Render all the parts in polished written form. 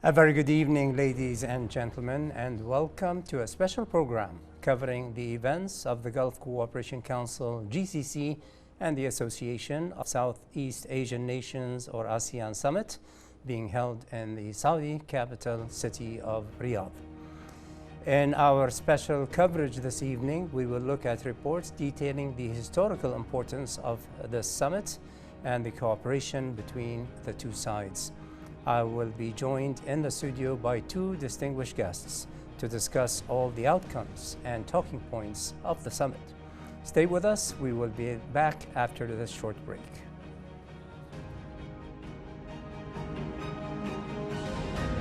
A very good evening, ladies and gentlemen, and welcome to a special program covering the events of the Gulf Cooperation Council, GCC, and the Association of Southeast Asian Nations, or ASEAN Summit, being held in the Saudi capital city of Riyadh. In our special coverage this evening, we will look at reports detailing the historical importance of the summit and the cooperation between the two sides. I will be joined in the studio by two distinguished guests to discuss all the outcomes and talking points of the summit. Stay with us. We will be back after this short break.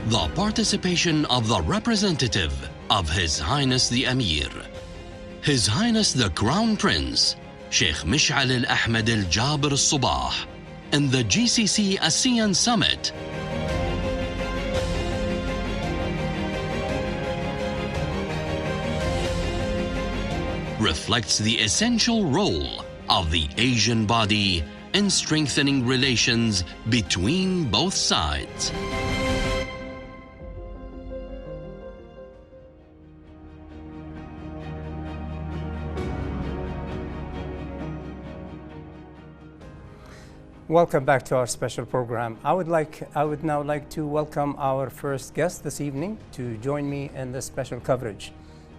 The participation of the representative of His Highness the Emir, His Highness the Crown Prince, Sheikh Mish'al al-Ahmed al-Jabir al-Sabah, in the GCC-Asean Summit, reflects the essential role of the Asian body in strengthening relations between both sides. Welcome back to our special program. I would now like to welcome our first guest this evening to join me in this special coverage.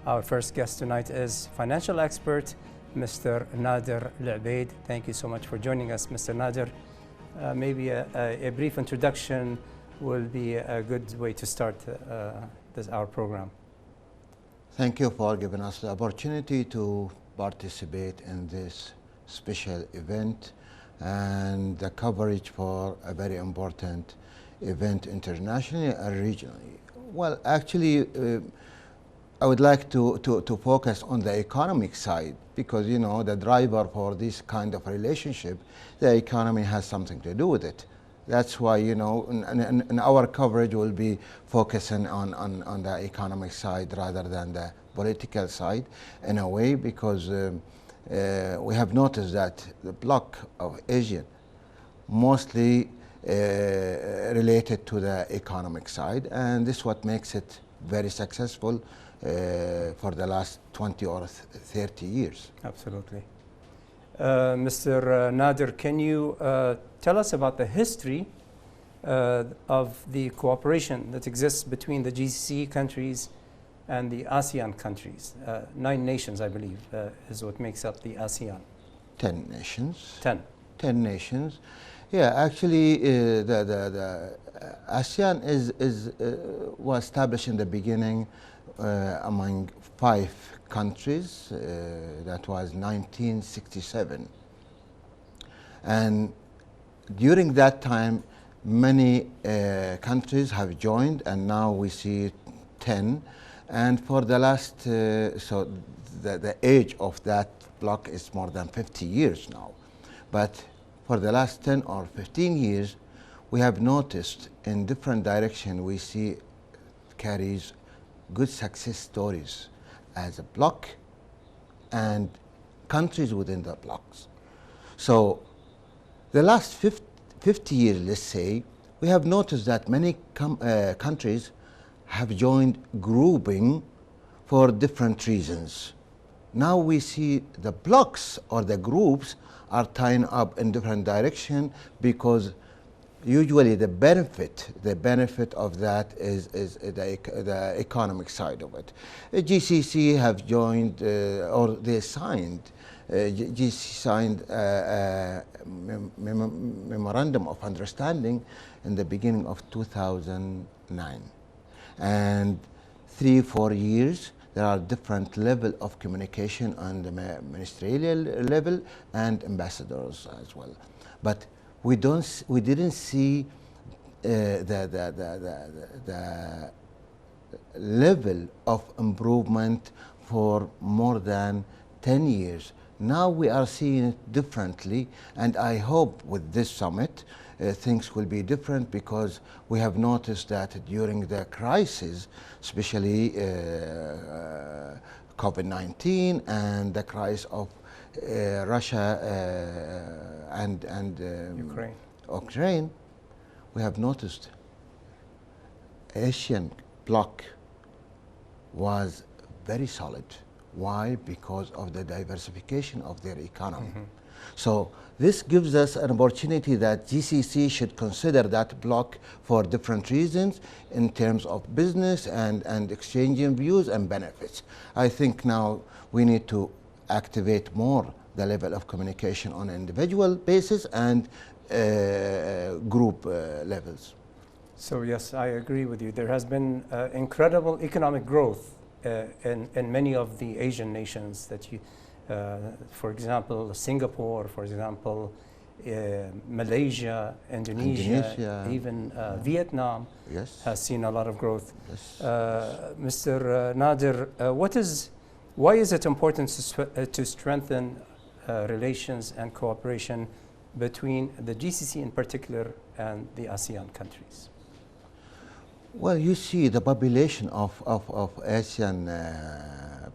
Our first guest tonight is financial expert, Mr. Nader Al-Ubaid. Thank you so much for joining us, Mr. Nader. Maybe a brief introduction will be a good way to start our program. Thank you for giving us the opportunity to participate in this special event and the coverage for a very important event internationally and regionally. Well, actually, I would like to focus on the economic side because, you know, the driver for this kind of relationship, the economy has something to do with it. That's why, you know, in our coverage will be focusing on the economic side rather than the political side in a way because we have noticed that the bloc of Asia mostly related to the economic side, and this is what makes it very successful for the last 20 or 30 years. Absolutely. Mr. Nader, can you tell us about the history of the cooperation that exists between the GCC countries and the ASEAN countries? 9 nations, I believe, is what makes up the ASEAN. 10 nations. 10 nations. Yeah, actually, the ASEAN was established in the beginning among 5 countries. That was 1967. And during that time, many countries have joined, and now we see 10. And for the last, so the age of that bloc is more than 50 years now. But for the last 10 or 15 years, we have noticed in different directions we see carries good success stories as a bloc and countries within the blocs. So the last 50 years, let's say, we have noticed that many countries have joined grouping for different reasons. Now we see the blocs or the groups are tying up in different directions because usually the benefit of that is the economic side of it. GCC have joined or they signed. GCC signed a memorandum of understanding in the beginning of 2009, and 3-4 years there are different level of communication on the ministerial level and ambassadors as well, but we didn't see the level of improvement for more than 10 years. Now we are seeing it differently, and I hope with this summit things will be different because we have noticed that during the crisis, especially COVID-19 and the crisis of Russia and Ukraine, we have noticed Asian bloc was very solid. Why? Because of the diversification of their economy. So this gives us an opportunity that GCC should consider that bloc for different reasons in terms of business and exchanging views and benefits. I think now we need to activate more the level of communication on an individual basis and group levels. So yes, I agree with you. There has been incredible economic growth in many of the Asian nations that you, for example, Singapore, for example, Malaysia, Indonesia, even Vietnam has seen a lot of growth. Mr. Nader, why is it important to strengthen relations and cooperation between the GCC in particular and the ASEAN countries? Well, you see the population of ASEAN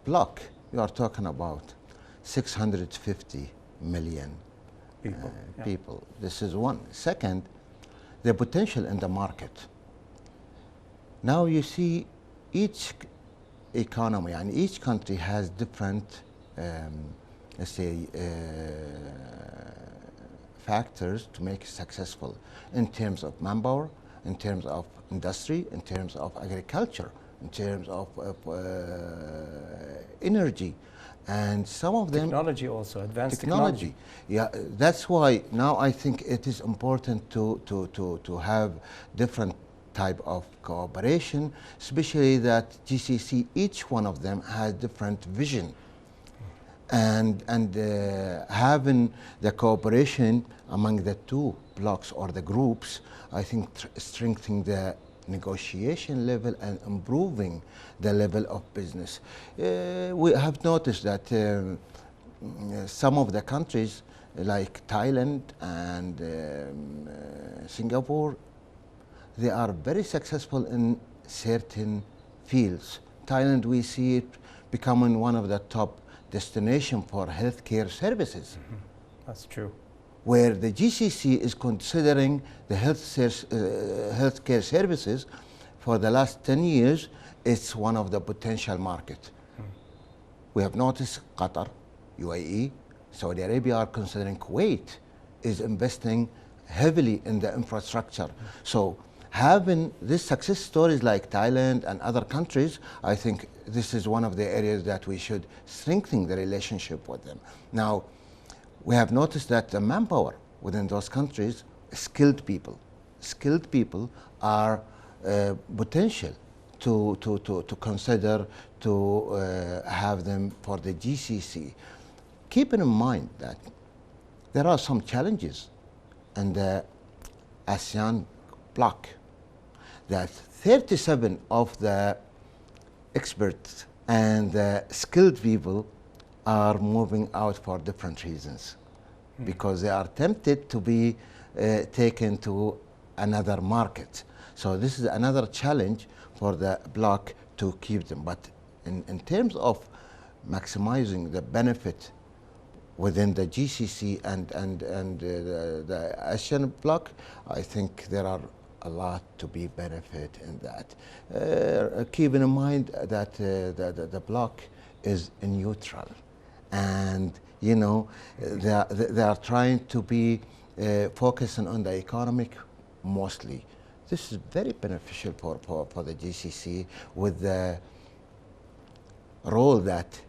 bloc, you are talking about 650 million people. This is one. Second, the potential in the market. Now you see each economy and each country has different, let's say, factors to make it successful in terms of manpower, in terms of industry, in terms of agriculture, in terms of energy, and some of them technology also, advanced technology. Yeah, that's why now I think it is important to have different type of cooperation, especially that GCC, each one of them has different vision, and having the cooperation among the two blocks or the groups, I think strengthening the negotiation level and improving the level of business. We have noticed that some of the countries like Thailand and Singapore, they are very successful in certain fields. Thailand, we see it becoming one of the top destinations for healthcare services. That's true. Where the GCC is considering the healthcare services for the last 10 years, it's one of the potential market. We have noticed Qatar, UAE, Saudi Arabia are considering. Kuwait is investing heavily in the infrastructure. So having these success stories like Thailand and other countries, I think this is one of the areas that we should strengthen the relationship with them. Now, we have noticed that the manpower within those countries, skilled people are potential to consider to have them for the GCC. Keeping in mind that there are some challenges in the ASEAN bloc, that 37 of the experts and the skilled people are moving out for different reasons, because they are tempted to be taken to another market. So this is another challenge for the bloc to keep them. But in terms of maximizing the benefit within the GCC and the ASEAN bloc, I think there are a lot to be benefit in that. Keeping in mind that the bloc is neutral, and you know they are trying to be focusing on the economic mostly. This is very beneficial for the GCC, with the role that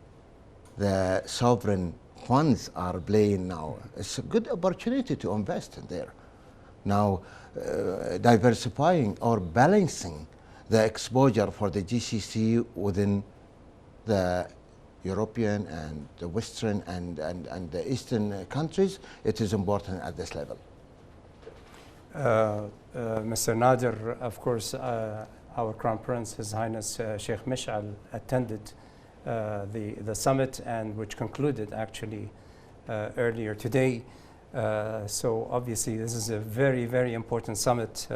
the sovereign funds are playing now. It's a good opportunity to invest in there. Now, diversifying or balancing the exposure for the GCC within the European and the Western and the Eastern countries, it is important at this level. Mr. Nader, of course, our Crown Prince, His Highness Sheikh Mish'al, attended the summit, and which concluded actually earlier today. So obviously this is a very, very important summit.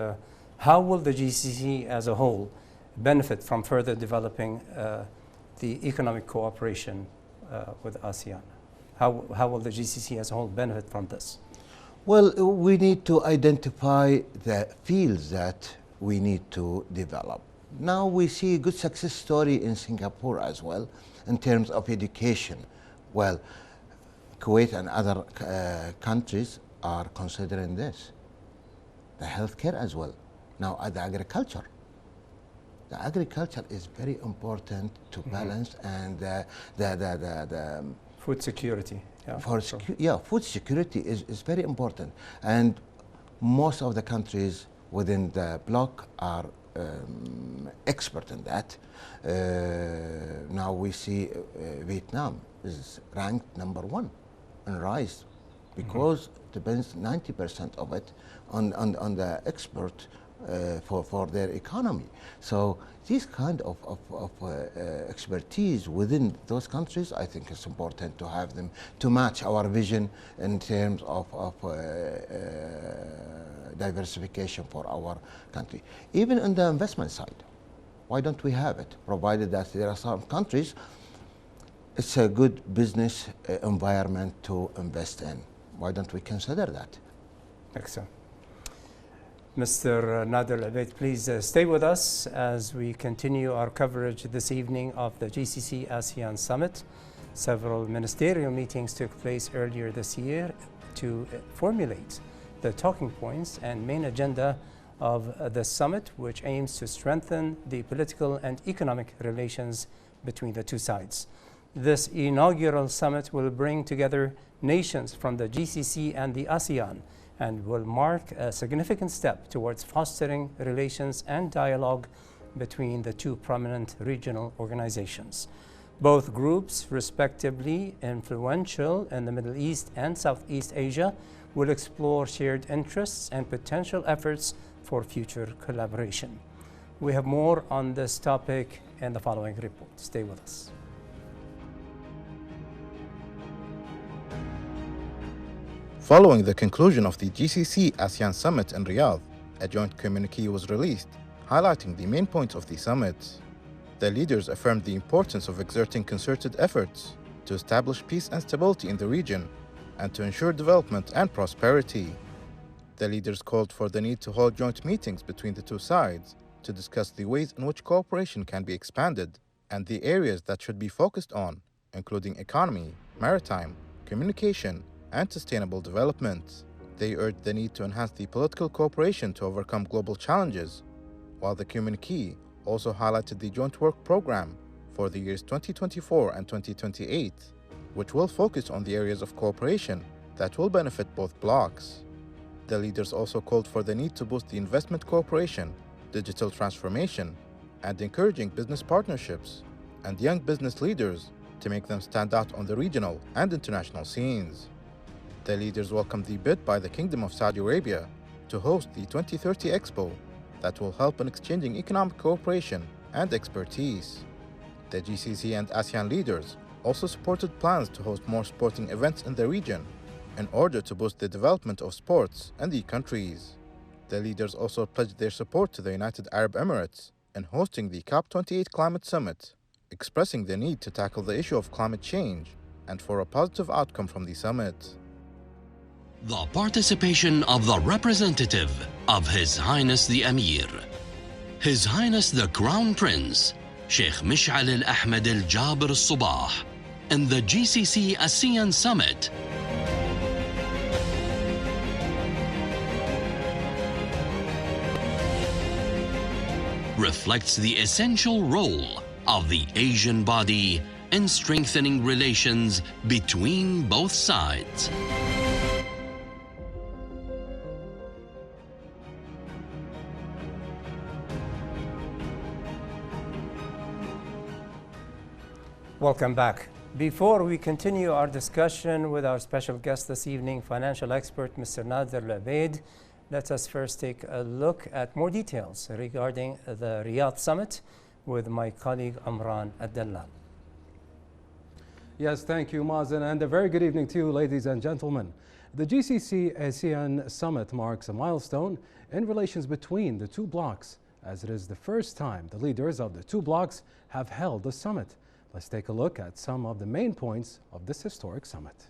How will the GCC as a whole benefit from further developing the economic cooperation with ASEAN? How will the GCC as a whole benefit from this? Well, we need to identify the fields that we need to develop. Now we see a good success story in Singapore as well in terms of education. Well, Kuwait and other countries are considering this. The healthcare as well. Now the agriculture. The agriculture is very important to balance, and the food security. Food security is very important, and most of the countries within the bloc are expert in that. Now we see Vietnam is ranked #1 in rice, because depends 90% of it on the export for their economy. So this kind of expertise within those countries, I think it's important to have them to match our vision in terms of diversification for our country. Even on the investment side, why don't we have it? Provided that there are some countries, it's a good business environment to invest in. Why don't we consider that? Excellent. Mr. Nader Al-Abeid, please stay with us as we continue our coverage this evening of the GCC-Asean Summit. Several ministerial meetings took place earlier this year to formulate the talking points and main agenda of the summit, which aims to strengthen the political and economic relations between the two sides. This inaugural summit will bring together nations from the GCC and the ASEAN, and will mark a significant step towards fostering relations and dialogue between the two prominent regional organizations. Both groups, respectively influential in the Middle East and Southeast Asia, will explore shared interests and potential efforts for future collaboration. We have more on this topic in the following report. Stay with us. Following the conclusion of the GCC-Asean Summit in Riyadh, a joint communique was released, highlighting the main points of the summit. The leaders affirmed the importance of exerting concerted efforts to establish peace and stability in the region and to ensure development and prosperity. The leaders called for the need to hold joint meetings between the two sides to discuss the ways in which cooperation can be expanded and the areas that should be focused on, including economy, maritime, communication, and sustainable development. They urged the need to enhance the political cooperation to overcome global challenges, while the communique also highlighted the joint work program for the years 2024 and 2028, which will focus on the areas of cooperation that will benefit both blocs. The leaders also called for the need to boost the investment cooperation, digital transformation, and encouraging business partnerships and young business leaders to make them stand out on the regional and international scenes. The leaders welcomed the bid by the Kingdom of Saudi Arabia to host the 2030 Expo that will help in exchanging economic cooperation and expertise. The GCC and ASEAN leaders also supported plans to host more sporting events in the region in order to boost the development of sports in the countries. The leaders also pledged their support to the United Arab Emirates in hosting the COP28 Climate Summit, expressing the need to tackle the issue of climate change and for a positive outcome from the summit. The participation of the representative of His Highness the Emir, His Highness the Crown Prince, Sheikh Mish'al al-Ahmed al-Jabir al-Sabah, in the GCC-Asean Summit. Reflects the essential role of the Asian body in strengthening relations between both sides. Welcome back. Before we continue our discussion with our special guest this evening, financial expert Mr. Nader Al-Abeid, let us first take a look at more details regarding the Riyadh Summit with my colleague Amran Ad-Dallal. Yes, thank you, Mazen, and a very good evening to you, ladies and gentlemen. The GCC-Asean Summit marks a milestone in relations between the two blocs, as it is the first time the leaders of the two blocs have held the summit. Let's take a look at some of the main points of this historic summit.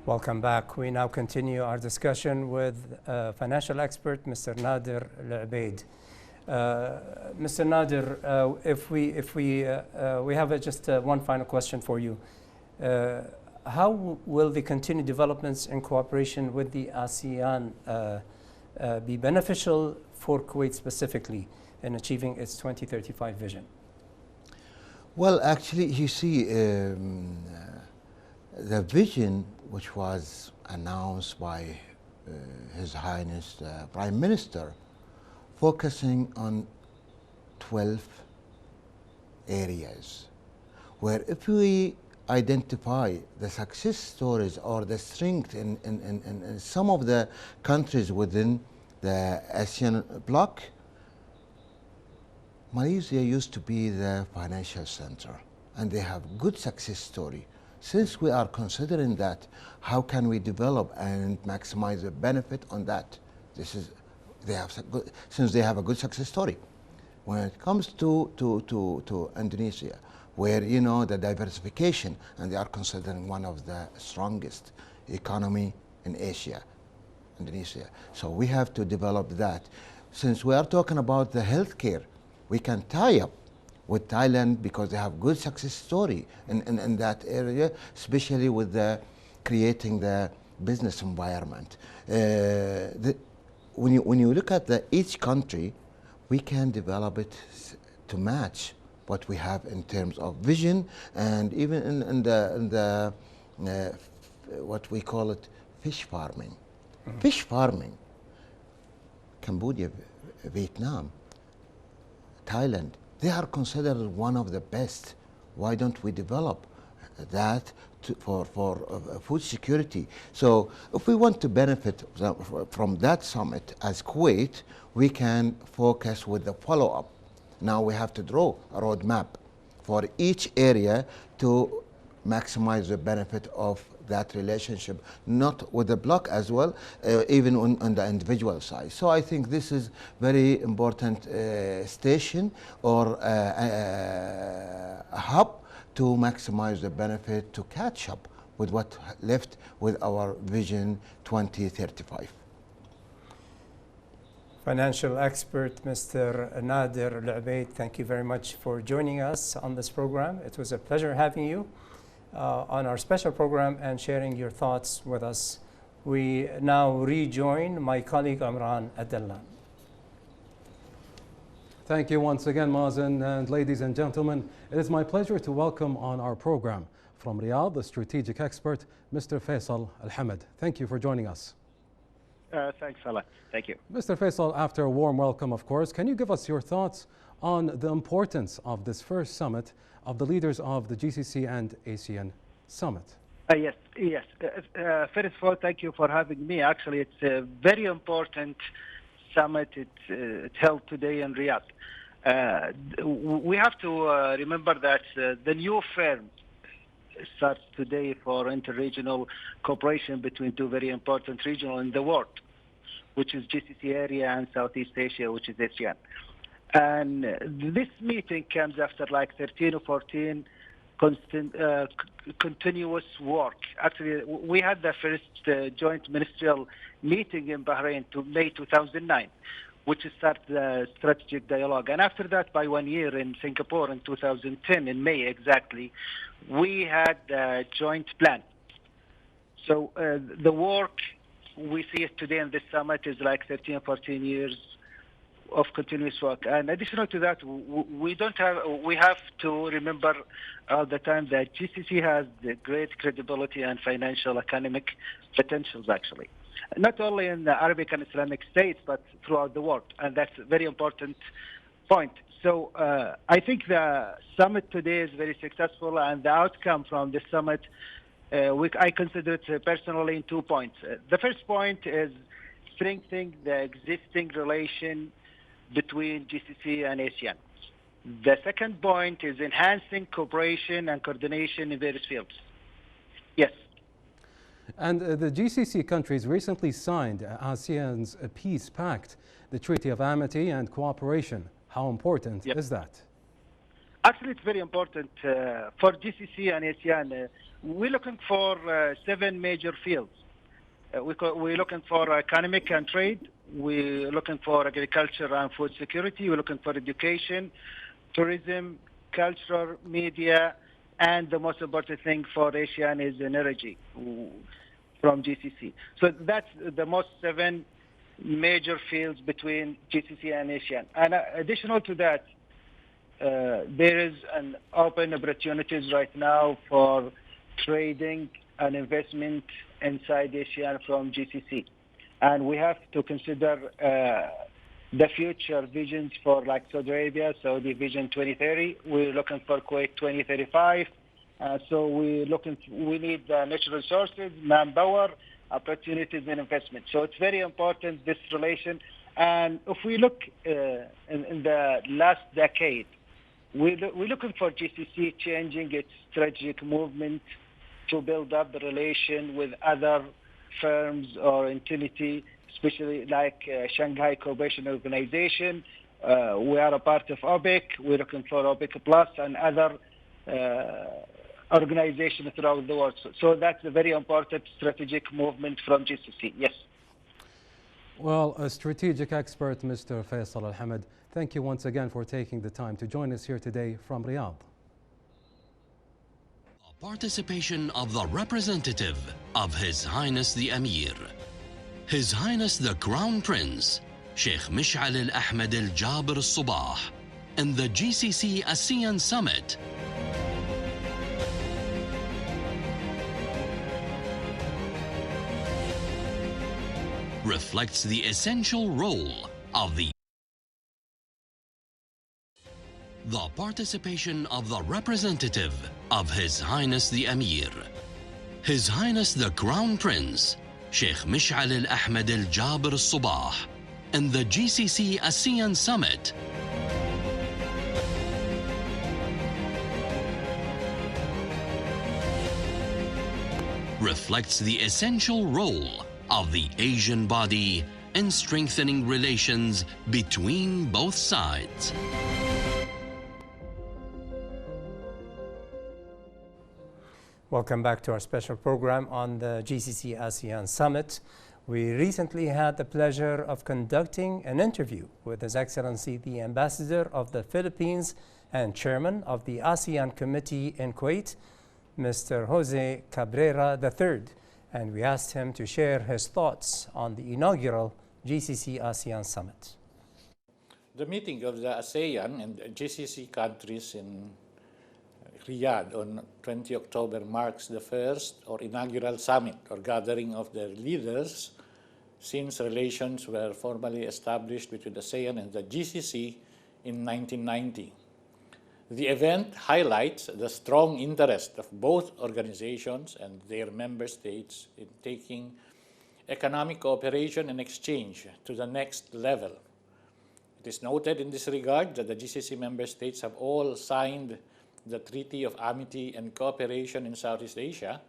Welcome back. We now continue our discussion with financial expert Mr. Nader Al-Ubaid. Mr. Nader, if we have just one final question for you. How will the continued developments in cooperation with the ASEAN be beneficial for Kuwait specifically in achieving its 2035 vision? Well, actually, you see, the vision which was announced by His Highness the Prime Minister, focusing on 12 areas, where if we identify the success stories or the strength in some of the countries within the ASEAN bloc, Malaysia used to be the financial center, and they have good success story. Since we are considering that, how can we develop and maximize the benefit on that? Since they have a good success story. When it comes to Indonesia, where you know the diversification, and they are considering one of the strongest economy in Asia, Indonesia. So we have to develop that. Since we are talking about the healthcare, we can tie up with Thailand because they have good success story in that area, especially with the creating the business environment. When you look at each country, we can develop it to match what we have in terms of vision, and even in the what we call it fish farming. Mm-hmm. Fish farming, Cambodia, Vietnam, Thailand, they are considered one of the best. Why don't we develop that for food security? So if we want to benefit from that summit as Kuwait, we can focus with the follow-up. Now we have to draw a roadmap for each area to maximize the benefit of that relationship, not with the bloc as well, even on the individual side. So I think this is very important station or a hub to maximize the benefit, to catch up with what left with our Vision 2035. Financial expert Mr. Nader Al-Ubaid, thank you very much for joining us on this program. It was a pleasure having you on our special program and sharing your thoughts with us. We now rejoin my colleague Imran Adallan. Thank you once again, Mazen, and ladies and gentlemen, it is my pleasure to welcome on our program from Riyadh the strategic expert, Mr. Faisal Al-Hamad. Thank you for joining us. Thanks, Salah. Thank you. Mr. Faisal, after a warm welcome, of course, can you give us your thoughts on the importance of this first summit of the leaders of the GCC and ASEAN Summit? Yes. First of all, thank you for having me. Actually, it's a very important summit. It's held today in Riyadh. We have to remember that the new firm starts today for interregional cooperation between two very important regions in the world, which is GCC area and Southeast Asia, which is ASEAN. And this meeting comes after like 13 or 14 continuous work. Actually, we had the first joint ministerial meeting in Bahrain to May 2009, which started the strategic dialogue. And after that, by 1 year in Singapore in 2010, in May exactly, we had a joint plan. So the work we see today in this summit is like 13 or 14 years of continuous work. And additional to that, we have to remember all the time that GCC has the great credibility and financial economic potentials, actually. Not only in the Arabic and Islamic states, but throughout the world. And that's a very important point. So I think the summit today is very successful, and the outcome from the summit, I consider it personally in 2 points. The first point is strengthening the existing relation between GCC and ASEAN. The second point is enhancing cooperation and coordination in various fields. Yes. And the GCC countries recently signed ASEAN's Peace Pact, the Treaty of Amity and Cooperation. How important is that? Actually, it's very important for GCC and ASEAN. We're looking for 7 major fields. We're looking for economic and trade. We're looking for agriculture and food security. We're looking for education, tourism, culture, media, and the most important thing for ASEAN is energy from GCC. So that's the most 7 major fields between GCC and ASEAN. And additional to that, there is an open opportunities right now for trading and investment inside ASEAN from GCC. And we have to consider the future visions for like Saudi Arabia, Saudi Vision 2030. We're looking for Kuwait 2035. So we need natural resources, manpower, opportunities and investment. So it's very important, this relation. And if we look in the last decade, we're looking for GCC changing its strategic movement to build up the relation with other firms or entity, especially like Shanghai Cooperation Organization. We are a part of OPEC. We're looking for OPEC Plus and other organizations throughout the world. So that's a very important strategic movement from GCC. Yes. Well, a strategic expert, Mr. Faisal Al-Hamad, thank you once again for taking the time to join us here today from Riyadh. Participation of the representative of His Highness the Emir, His Highness the Crown Prince, Sheikh Mish'al Al-Ahmad Al-Jabir Al-Sabah, in the GCC-Asean Summit. Reflects the essential role of the participation of the representative of His Highness the Emir, His Highness the Crown Prince, Sheikh Mish'al Al-Ahmad Al-Jabir Al-Sabah, in the GCC-Asean Summit. Reflects the essential role of the Asian body in strengthening relations between both sides. Welcome back to our special program on the GCC-ASEAN Summit. We recently had the pleasure of conducting an interview with His Excellency the Ambassador of the Philippines and Chairman of the ASEAN Committee in Kuwait, Mr. Jose Cabrera III, and we asked him to share his thoughts on the inaugural GCC-ASEAN Summit. The meeting of the ASEAN and GCC countries in Riyadh on 20 October marks the first or inaugural summit or gathering of their leaders since relations were formally established between the ASEAN and the GCC in 1990. The event highlights the strong interest of both organizations and their member states in taking economic cooperation and exchange to the next level. It is noted in this regard that the GCC member states have all signed the Treaty of Amity and Cooperation in Southeast Asia,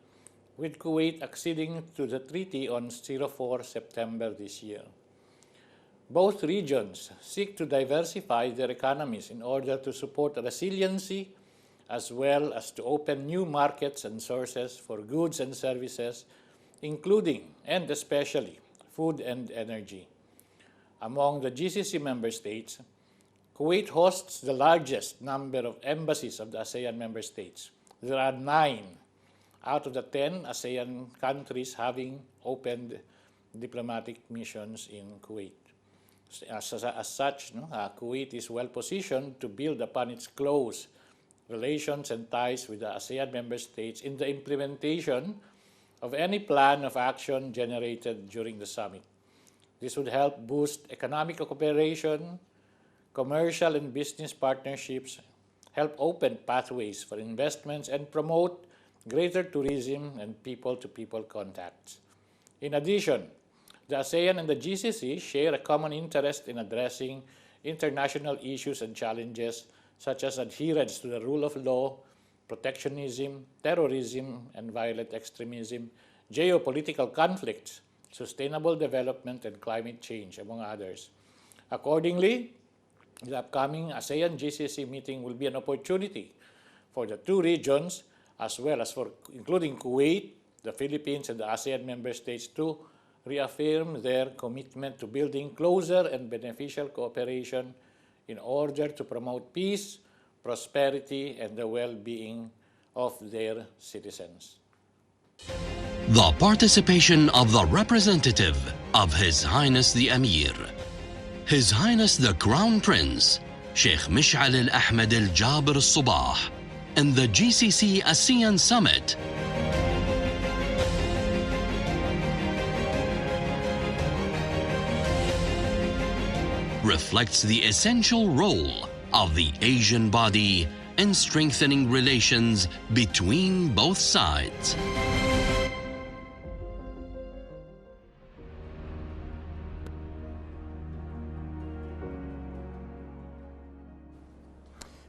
with Kuwait acceding to the treaty on 04 September this year. Both regions seek to diversify their economies in order to support resiliency as well as to open new markets and sources for goods and services, including and especially food and energy. Among the GCC member states, Kuwait hosts the largest number of embassies of the ASEAN member states. There are 9 out of the 10 ASEAN countries having opened diplomatic missions in Kuwait. As such, Kuwait is well positioned to build upon its close relations and ties with the ASEAN member states in the implementation of any plan of action generated during the summit. This would help boost economic cooperation, commercial and business partnerships, help open pathways for investments, and promote greater tourism and people-to-people contacts. In addition, the ASEAN and the GCC share a common interest in addressing international issues and challenges such as adherence to the rule of law, protectionism, terrorism and violent extremism, geopolitical conflicts, sustainable development, and climate change, among others. Accordingly, The upcoming ASEAN GCC meeting will be an opportunity for the two regions, as well as for including Kuwait, the Philippines, and the ASEAN member states to reaffirm their commitment to building closer and beneficial cooperation in order to promote peace, prosperity, and the well-being of their citizens. The participation of the representative of His Highness the Emir, His Highness the Crown Prince, Sheikh Mish'al al-Ahmed al-Jabir al-Sabah, in the GCC-Asean Summit reflects the essential role of the Asian body in strengthening relations between both sides.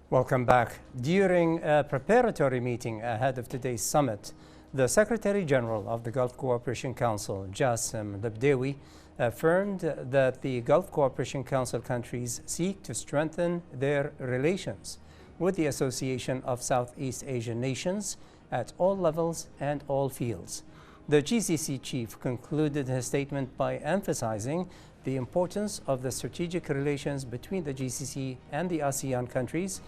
Welcome back. During a preparatory meeting ahead of today's summit, the Secretary General of the Gulf Cooperation Council, Jassim Labdewi, affirmed that the Gulf Cooperation Council countries seek to strengthen their relations with the Association of Southeast Asian Nations at all levels and all fields. The GCC chief concluded his statement by emphasizing the importance of the strategic relations between the GCC and the ASEAN countries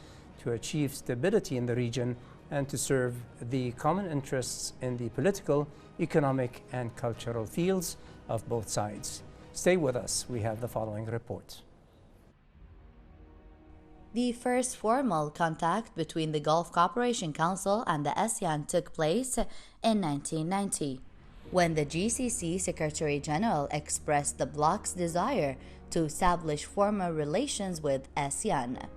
to achieve stability in the region and to serve the common interests in the political, economic, and cultural fields of both sides. Stay with us. We have the following report. The first formal contact between the Gulf Cooperation Council and the ASEAN took place in 1990, when the GCC Secretary General expressed the bloc's desire to establish formal relations with ASEAN.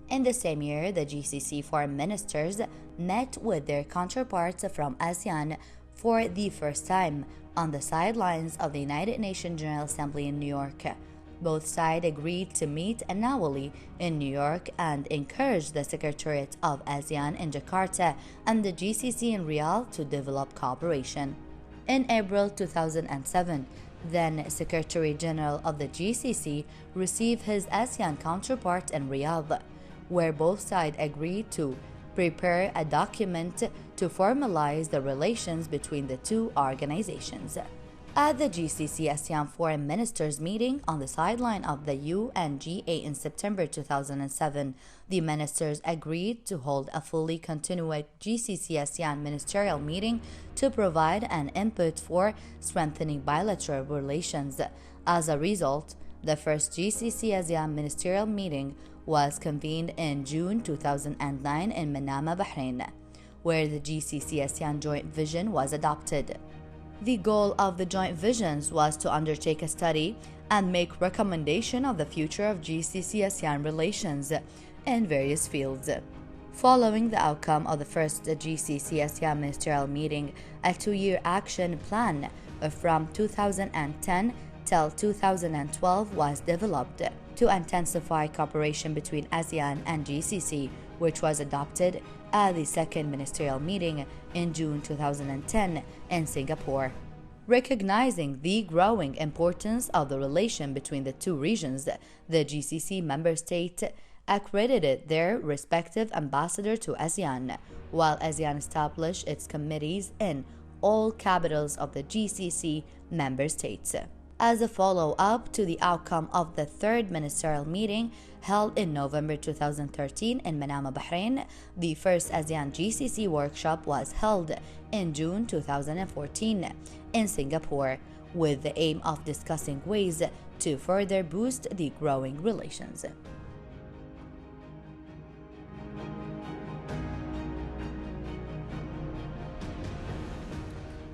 In the same year, the GCC foreign ministers met with their counterparts from ASEAN for the first time on the sidelines of the United Nations General Assembly in New York. Both sides agreed to meet annually in New York and encouraged the Secretariat of ASEAN in Jakarta and the GCC in Riyadh to develop cooperation. In April 2007, then Secretary General of the GCC received his ASEAN counterpart in Riyadh, where both sides agreed to prepare a document to formalize the relations between the two organizations. At the GCC-ASEAN Foreign Ministers meeting on the sideline of the UNGA in September 2007, the ministers agreed to hold a fully continued GCC-ASEAN ministerial meeting to provide an input for strengthening bilateral relations. As a result, the first GCC-ASEAN ministerial meeting was convened in June 2009 in Manama, Bahrain, where the GCC-ASEAN joint vision was adopted. The goal of the joint visions was to undertake a study and make recommendation of the future of GCC-ASEAN relations in various fields. Following the outcome of the first GCC-ASEAN ministerial meeting, a two-year action plan from 2010 till 2012 was developed to intensify cooperation between ASEAN and GCC, which was adopted at the second ministerial meeting in June 2010 in Singapore. Recognizing the growing importance of the relation between the two regions, the GCC member states accredited their respective ambassador to ASEAN, while ASEAN established its committees in all capitals of the GCC member states. As a follow-up to the outcome of the third ministerial meeting held in November 2013 in Manama, Bahrain, the first ASEAN GCC workshop was held in June 2014 in Singapore, with the aim of discussing ways to further boost the growing relations.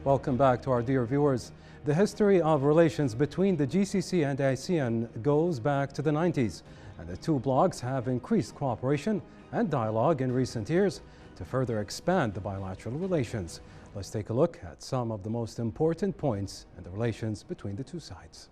Welcome back to our dear viewers. The history of relations between the GCC and ASEAN goes back to the 90s, and the two blocs have increased cooperation and dialogue in recent years to further expand the bilateral relations. Let's take a look at some of the most important points in the relations between the two sides.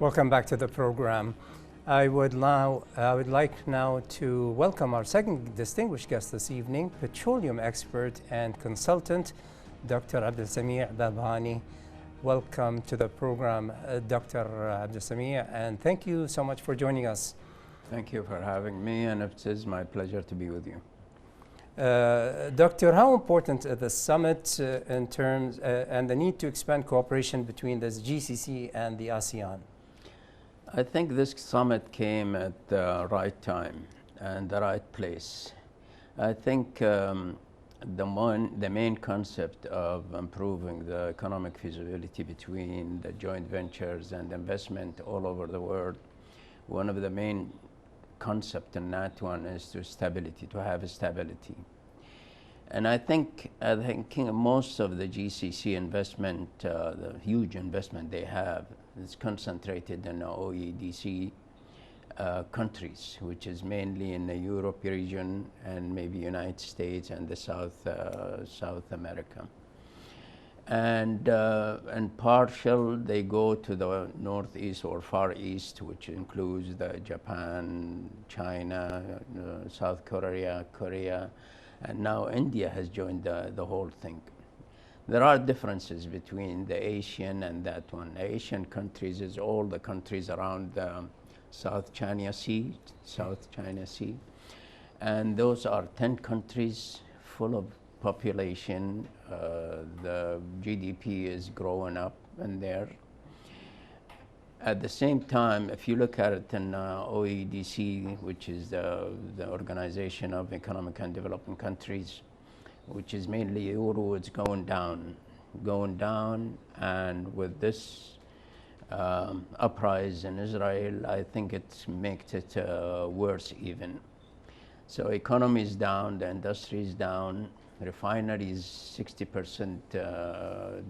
Welcome back to the program. I would like now to welcome our second distinguished guest this evening, petroleum expert and consultant, Dr. Abdel Sami' Babani. Welcome to the program, Dr. Abdel Sami', and thank you so much for joining us. Thank you for having me, and it is my pleasure to be with you. Doctor, how important is the summit in terms and the need to expand cooperation between the GCC and the ASEAN? I think this summit came at the right time and the right place. I think the main concept of improving the economic feasibility between the joint ventures and investment all over the world, one of the main concept in that one is to have stability. And I think most of the GCC investment, the huge investment they have, is concentrated in the OEDC countries, which is mainly in the Europe region and maybe United States and the South America. And partial, they go to the Northeast or Far East, which includes Japan, China, South Korea, and now India has joined the whole thing. There are differences between the Asian and that one. The Asian countries is all the countries around the South China Sea, and those are 10 countries full of population. The GDP is growing up in there. At the same time, if you look at it in OEDC, which is the Organization of Economic and Developing Countries, which is mainly Euro, it's going down, and with this uprising in Israel, I think it makes it worse even. So economy is down, the industry is down, refineries 60%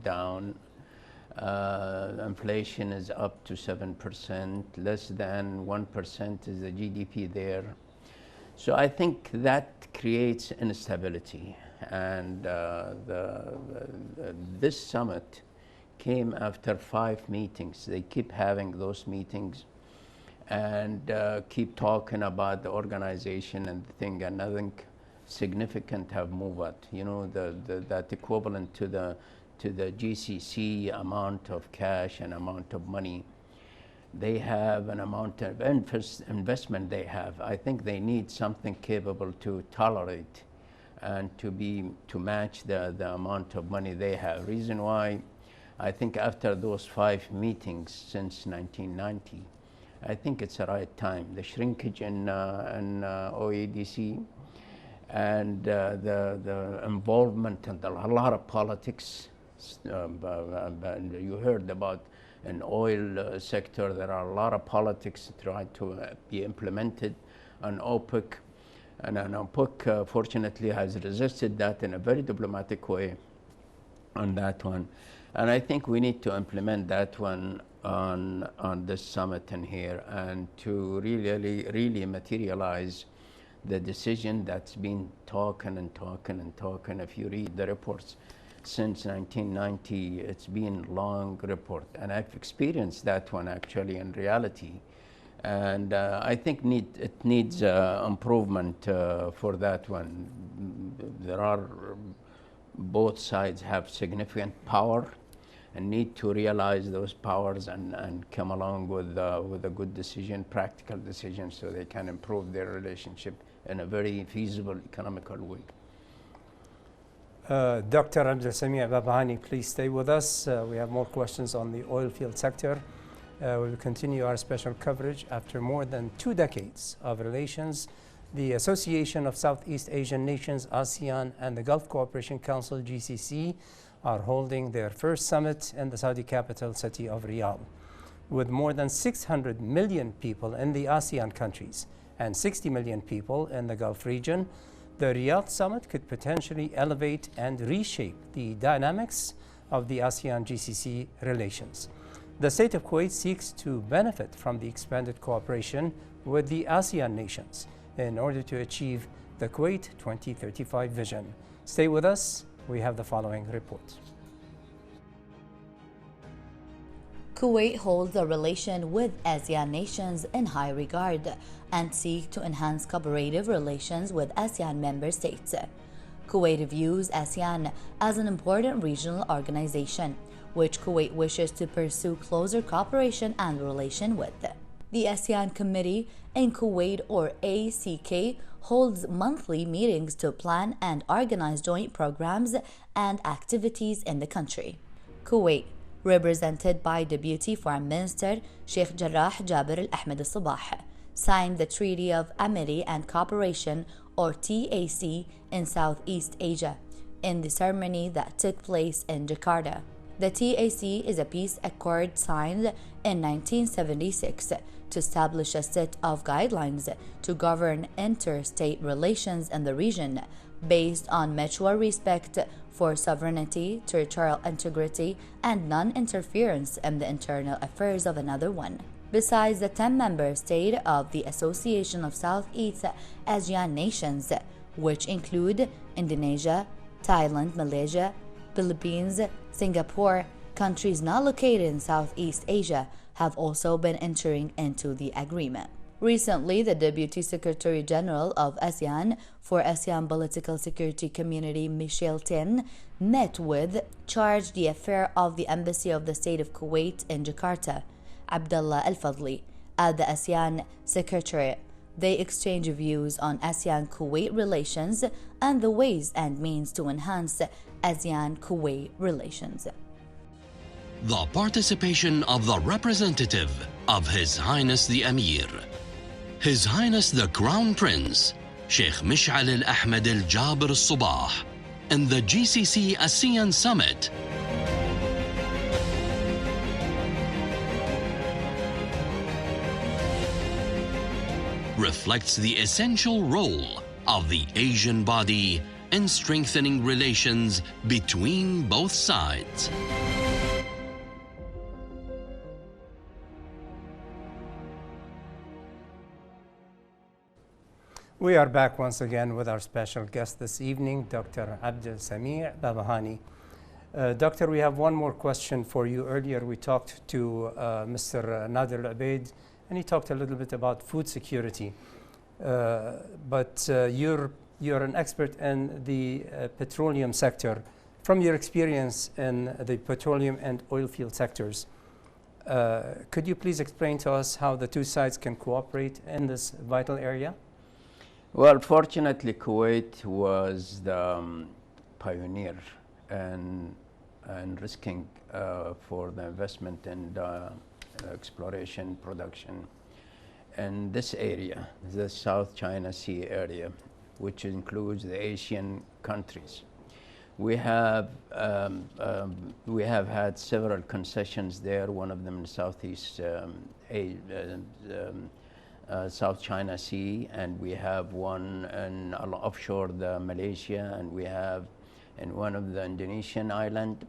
down, inflation is up to 7%, less than 1% is the GDP there. So I think that creates instability. And this summit came after 5 meetings. They keep having those meetings and keep talking about the organization and the thing, and nothing significant have moved. You know, that equivalent to the GCC amount of cash and amount of money they have, an amount of investment they have. I think they need something capable to tolerate and to match the amount of money they have. Reason why, I think after those 5 meetings since 1990, I think it's the right time. The shrinkage in OEDC and the involvement in a lot of politics. You heard about in oil sector, there are a lot of politics trying to be implemented on OPEC. And OPEC, fortunately, has resisted that in a very diplomatic way on that one. And I think we need to implement that one on this summit in here, and to really materialize the decision that's been talking. If you read the reports since 1990, it's been long report. And I've experienced that one actually in reality. And I think it needs improvement for that one. There are, both sides have significant power and need to realize those powers and come along with a good decision, practical decision, so they can improve their relationship in a very feasible, economical way. Dr. Abdel Sami' Babani, please stay with us. We have more questions on the oil field sector. We will continue our special coverage. After more than 2 decades of relations, the Association of Southeast Asian Nations, ASEAN, and the Gulf Cooperation Council, GCC, are holding their first summit in the Saudi capital city of Riyadh. With more than 600 million people in the ASEAN countries and 60 million people in the Gulf region, the Riyadh summit could potentially elevate and reshape the dynamics of the ASEAN-GCC relations. The state of Kuwait seeks to benefit from the expanded cooperation with the ASEAN nations in order to achieve the Kuwait 2035 vision. Stay with us. We have the following report. Kuwait holds a relation with ASEAN nations in high regard and seeks to enhance cooperative relations with ASEAN member states. Kuwait views ASEAN as an important regional organization, which Kuwait wishes to pursue closer cooperation and relation with. The ASEAN Committee in Kuwait, or ACK, holds monthly meetings to plan and organize joint programs and activities in the country. Kuwait, represented by Deputy Foreign Minister Sheikh Jarrah Jabir Al-Ahmed Al-Sabah, signed the Treaty of Amity and Cooperation, or TAC, in Southeast Asia in the ceremony that took place in Jakarta. The TAC is a peace accord signed in 1976 to establish a set of guidelines to govern interstate relations in the region based on mutual respect for sovereignty, territorial integrity, and non-interference in the internal affairs of another one. Besides the 10-member state of the Association of Southeast Asian Nations, which include Indonesia, Thailand, Malaysia, Philippines, Singapore, countries not located in Southeast Asia have also been entering into the agreement. Recently, the Deputy Secretary General of ASEAN for ASEAN Political Security Community, Michel Tin, met with chargé d'affaires of the Embassy of the State of Kuwait in Jakarta, Abdullah Al-Fadli, at the ASEAN Secretariat. They exchange views on ASEAN-Kuwait relations and the ways and means to enhance ASEAN-Kuwait relations. The participation of the representative of His Highness the Emir, His Highness the Crown Prince, Sheikh Mish'al Al-Ahmed Al-Jabir Al-Sabah, in the GCC-Asean Summit. Reflects the essential role of the Asian body in strengthening relations between both sides. We are back once again with our special guest this evening, Dr. Abdel Samir Babahani. Doctor, we have one more question for you. Earlier we talked to Mr. Nader Al-Abeid, and he talked a little bit about food security. But you're an expert in the petroleum sector. From your experience in the petroleum and oil field sectors, could you please explain to us how the two sides can cooperate in this vital area? Well, fortunately, Kuwait was the pioneer in risking for the investment and exploration production in this area, the South China Sea area, which includes the Asian countries. We have had several concessions there. One of them in Southeast South China Sea, and we have one in offshore the Malaysia, and we have in one of the Indonesian island,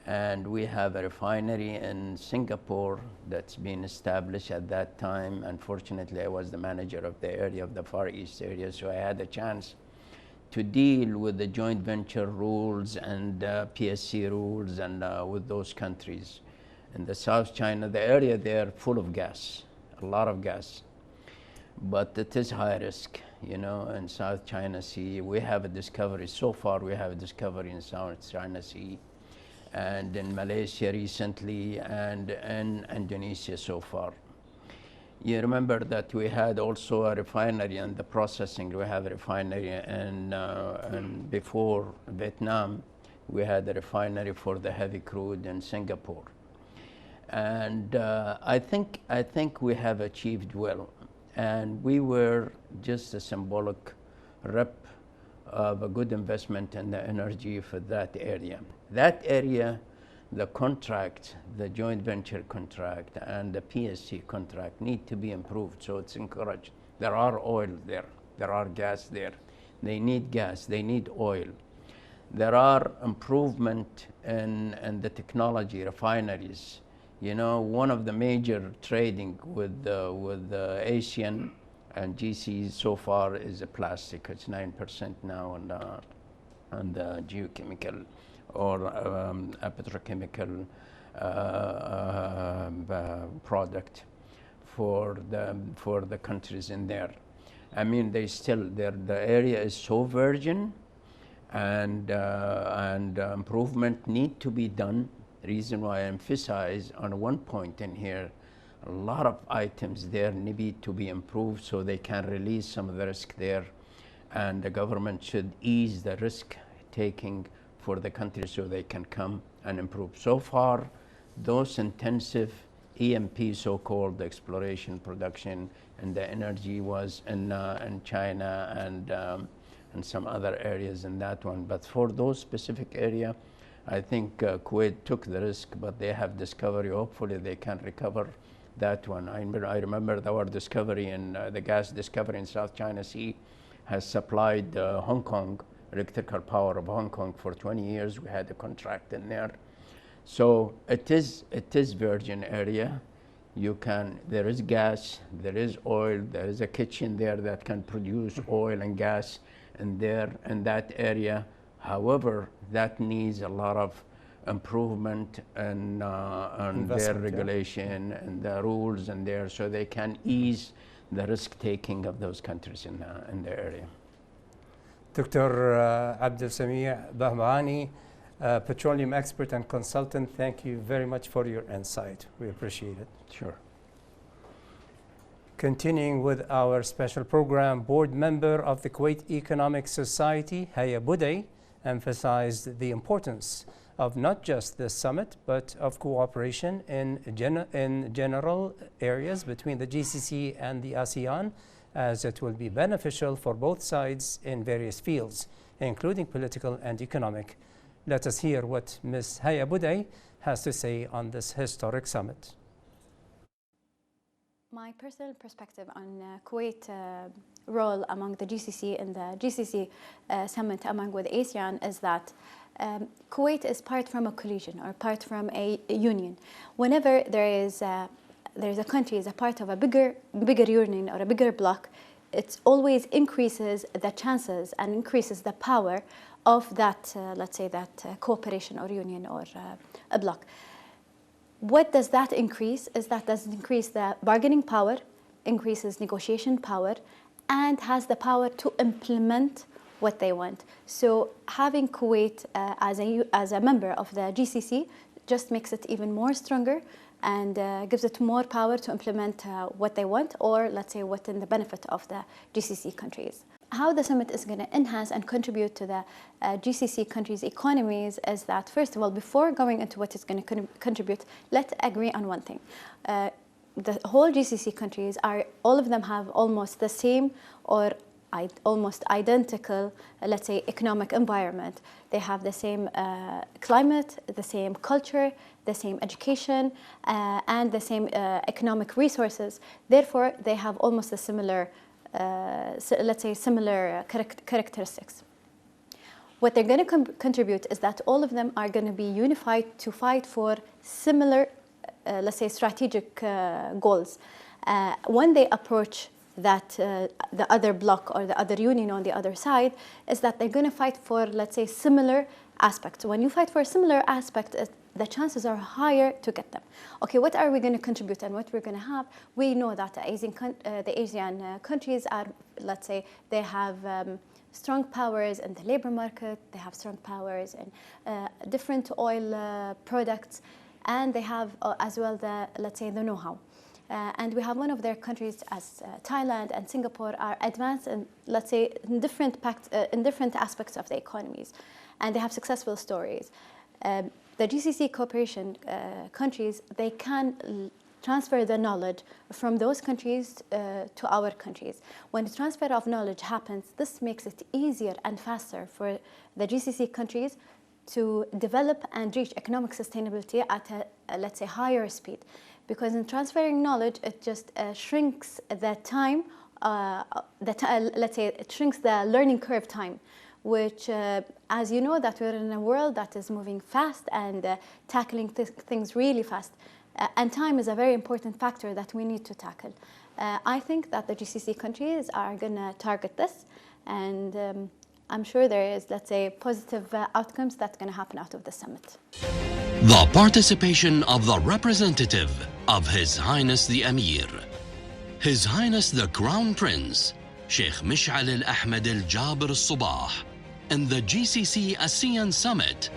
and we have a refinery in Singapore that's been established at that time. Unfortunately, I was the manager of the area of the Far East area, so I had a chance to deal with the joint venture rules and PSC rules and with those countries. In the South China, the area there full of gas, a lot of gas. But it is high risk, you know. In South China Sea, we have a discovery. So far, we have a discovery in South China Sea, and in Malaysia recently, and in Indonesia so far. You remember that we had also a refinery and the processing. We have a refinery, and before Vietnam, we had a refinery for the heavy crude in Singapore. And I think we have achieved well. And we were just a symbolic rep of a good investment in the energy for that area. That area, the contract, the joint venture contract and the PSC contract need to be improved, so it's encouraged. There are oil there, there are gas there. They need gas, they need oil. There are improvement in the technology, refineries. You know, one of the major trading with the Asian and GC so far is a plastic. It's 9% now on the geochemical or a petrochemical product for the countries in there. I mean, the area is so virgin, and improvement need to be done. The reason why I emphasize on one point in here, a lot of items there need to be improved so they can release some of the risk there, and the government should ease the risk taking for the country so they can come and improve. So far, those intensive EMP, so-called exploration, production, and the energy was in China and some other areas in that one. But for those specific area, I think Kuwait took the risk, but they have discovery. Hopefully they can recover that one. I remember our discovery in the gas discovery in South China Sea has supplied Hong Kong, electrical power of Hong Kong for 20 years. We had a contract in there. So it is virgin area. There is gas, there is oil, there is a kitchen there that can produce oil and gas in that area. However, that needs a lot of improvement and on their regulation and the rules in there, so they can ease the risk taking of those countries in the area. Dr. Abdel Samia Bahbahani, petroleum expert and consultant, thank you very much for your insight. We appreciate it. Sure. Continuing with our special program, board member of the Kuwait Economic Society, Haya Budai, emphasized the importance of not just the summit, but of cooperation in general areas between the GCC and the ASEAN, as it will be beneficial for both sides in various fields, including political and economic. Let us hear what Ms. Haya Budai has to say on this historic summit. My personal perspective on Kuwait's role among the GCC and the GCC summit among with ASEAN is that Kuwait is part from a collision or part from a union. Whenever there's a country is a part of a bigger union or a bigger bloc, it always increases the chances and increases the power of that, let's say, that cooperation or union or a bloc. What does that increase? That does increase the bargaining power, increases negotiation power, and has the power to implement what they want. So having Kuwait as a member of the GCC just makes it even more stronger and gives it more power to implement what they want, or let's say what in the benefit of the GCC countries. How the summit is going to enhance and contribute to the GCC countries' economies is that, first of all, before going into what is going to contribute, let's agree on one thing. The whole GCC countries all of them have almost the same or almost identical, let's say, economic environment. They have the same climate, the same culture, the same education, and the same economic resources. Therefore, they have almost a similar, let's say, similar characteristics. What they're going to contribute is that all of them are going to be unified to fight for similar, let's say, strategic goals. When they approach that the other bloc or the other union on the other side, is that they're going to fight for, let's say, similar aspects. When you fight for a similar aspect, the chances are higher to get them. Okay, what are we going to contribute and what we're going to have? We know that the ASEAN countries are, let's say, they have strong powers in the labor market, they have strong powers in different oil products, and they have as well the, let's say, the know-how. And we have one of their countries as Thailand and Singapore are advanced in, let's say, in different aspects of the economies, and they have successful stories. The GCC cooperation countries, they can transfer the knowledge from those countries to our countries. When the transfer of knowledge happens, this makes it easier and faster for the GCC countries to develop and reach economic sustainability at a, let's say, higher speed. Because in transferring knowledge, it just shrinks the time, let's say, it shrinks the learning curve time, which, as you know, that we're in a world that is moving fast and tackling things really fast. And time is a very important factor that we need to tackle. I think that the GCC countries are going to target this, and I'm sure there is, let's say, positive outcomes that's going to happen out of the summit. The participation of the representative of His Highness the Emir, His Highness the Crown Prince, Sheikh Mish'al al-Ahmed al-Jabir al-Sabah, in the GCC-Asean Summit,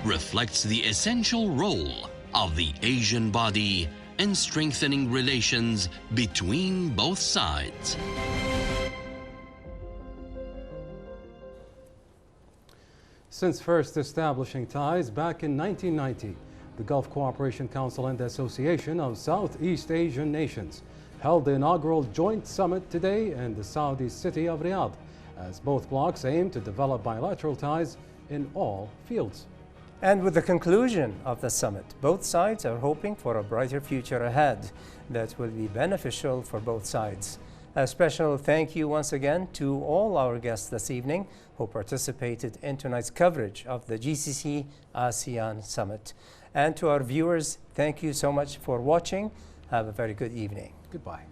reflects the essential role of the Asian body in strengthening relations between both sides. Since first establishing ties back in 1990, the Gulf Cooperation Council and the Association of Southeast Asian Nations held the inaugural joint summit today in the Saudi city of Riyadh, as both blocs aim to develop bilateral ties in all fields. And with the conclusion of the summit, both sides are hoping for a brighter future ahead that will be beneficial for both sides. A special thank you once again to all our guests this evening who participated in tonight's coverage of the GCC-Asean Summit. And to our viewers, thank you so much for watching. Have a very good evening. Goodbye.